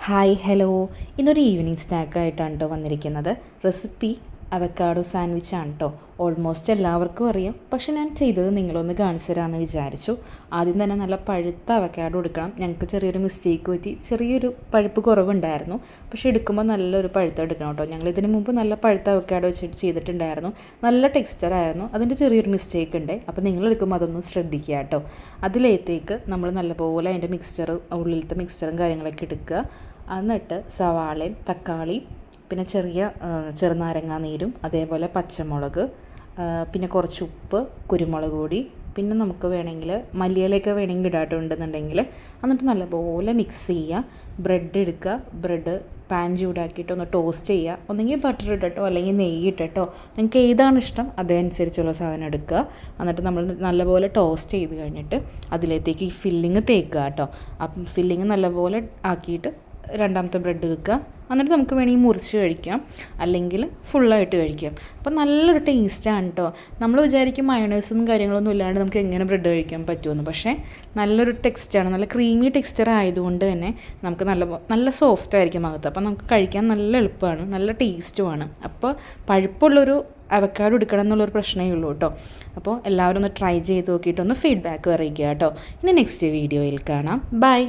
Hi hello, ഇന്നൊരു evening സ്നാക്കായിട്ടാണ് കേട്ടോ വന്നിരിക്കുന്നത്. റെസിപ്പി അവക്കാഡോ സാൻഡ്വിച്ചാണ് കേട്ടോ. ഓൾമോസ്റ്റ് എല്ലാവർക്കും അറിയാം, പക്ഷെ ഞാൻ ചെയ്തത് നിങ്ങളൊന്ന് കാണിച്ചു തരാമെന്ന് വിചാരിച്ചു. ആദ്യം തന്നെ നല്ല പഴുത്ത അവക്കാഡോ എടുക്കണം. ഞങ്ങൾക്ക് ചെറിയൊരു മിസ്റ്റേക്ക് പറ്റി, ചെറിയൊരു പഴുപ്പ് കുറവുണ്ടായിരുന്നു. പക്ഷേ എടുക്കുമ്പോൾ നല്ലൊരു പഴുത്ത എടുക്കണം കേട്ടോ. ഞങ്ങൾ ഇതിന് മുമ്പ് നല്ല പഴുത്ത അവക്കാഡോ വെച്ചിട്ട് ചെയ്തിട്ടുണ്ടായിരുന്നു. നല്ല ടെക്സ്ചറായിരുന്നു. അതിൻ്റെ ചെറിയൊരു മിസ്റ്റേക്ക് ഉണ്ട്. അപ്പോൾ നിങ്ങൾ എടുക്കുമ്പോൾ അതൊന്ന് ശ്രദ്ധിക്കുക കേട്ടോ. അതിലേക്ക് നമ്മൾ നല്ലപോലെ അതിൻ്റെ ഉള്ളിലത്തെ മിക്സ്ചറും കാര്യങ്ങളൊക്കെ എടുക്കുക. എന്നിട്ട് സവാളയും തക്കാളി, പിന്നെ ചെറുനാരങ്ങാ നീരും, അതേപോലെ പച്ചമുളക്, പിന്നെ കുറച്ച് ഉപ്പ്, കുരുമുളക് പൊടി, പിന്നെ നമുക്ക് വേണമെങ്കിൽ മല്ലിയിലയൊക്കെ വേണമെങ്കിൽ ഇടാട്ടുണ്ടെന്നുണ്ടെങ്കിൽ. എന്നിട്ട് നല്ലപോലെ മിക്സ് ചെയ്യുക. ബ്രെഡ് എടുക്കുക. ബ്രെഡ് പാൻ ചൂടാക്കിയിട്ട് ഒന്ന് ടോസ്റ്റ് ചെയ്യുക. ഒന്നെങ്കിൽ ബട്ടർ ഇട്ടിട്ടോ അല്ലെങ്കിൽ നെയ്യ് ഇട്ടിട്ടോ, നിങ്ങൾക്ക് ഏതാണ് ഇഷ്ടം അതനുസരിച്ചുള്ള സാധനം എടുക്കുക. എന്നിട്ട് നമ്മൾ നല്ലപോലെ ടോസ്റ്റ് ചെയ്ത് കഴിഞ്ഞിട്ട് അതിലേക്ക് ഈ ഫില്ലിങ് തേക്കുക കേട്ടോ. അപ്പം ഫില്ലിങ് നല്ലപോലെ ആക്കിയിട്ട് രണ്ടാമത്തെ ബ്രെഡ് വെക്കുക. എന്നിട്ട് നമുക്ക് വേണമെങ്കിൽ മുറിച്ച് കഴിക്കാം, അല്ലെങ്കിൽ ഫുള്ളായിട്ട് കഴിക്കാം. അപ്പം നല്ലൊരു ടേസ്റ്റാണ് കേട്ടോ. നമ്മൾ വിചാരിക്കും മയോണൈസൊന്നും കാര്യങ്ങളൊന്നും ഇല്ലാണ്ട് നമുക്ക് എങ്ങനെ ബ്രെഡ് കഴിക്കാൻ പറ്റുമെന്ന്. പക്ഷേ നല്ലൊരു ടെക്സ്റ്റാണ്, നല്ല ക്രീമി ടെക്സ്ചർ ആയതുകൊണ്ട് തന്നെ നമുക്ക് നല്ല സോഫ്റ്റ് ആയിരിക്കും അകത്ത്. അപ്പം നമുക്ക് കഴിക്കാൻ നല്ല എളുപ്പമാണ്, നല്ല ടേസ്റ്റുമാണ്. അപ്പോൾ പഴുപ്പുള്ളൊരു അവക്കാഡോ എടുക്കണം എന്നുള്ളൊരു പ്രശ്നമേ ഉള്ളൂ കേട്ടോ. അപ്പോൾ എല്ലാവരും ഒന്ന് ട്രൈ ചെയ്ത് നോക്കിയിട്ടൊന്ന് ഫീഡ്ബാക്ക് അറിയിക്കുക കേട്ടോ. ഇനി നെക്സ്റ്റ് വീഡിയോയിൽ കാണാം. ബൈ.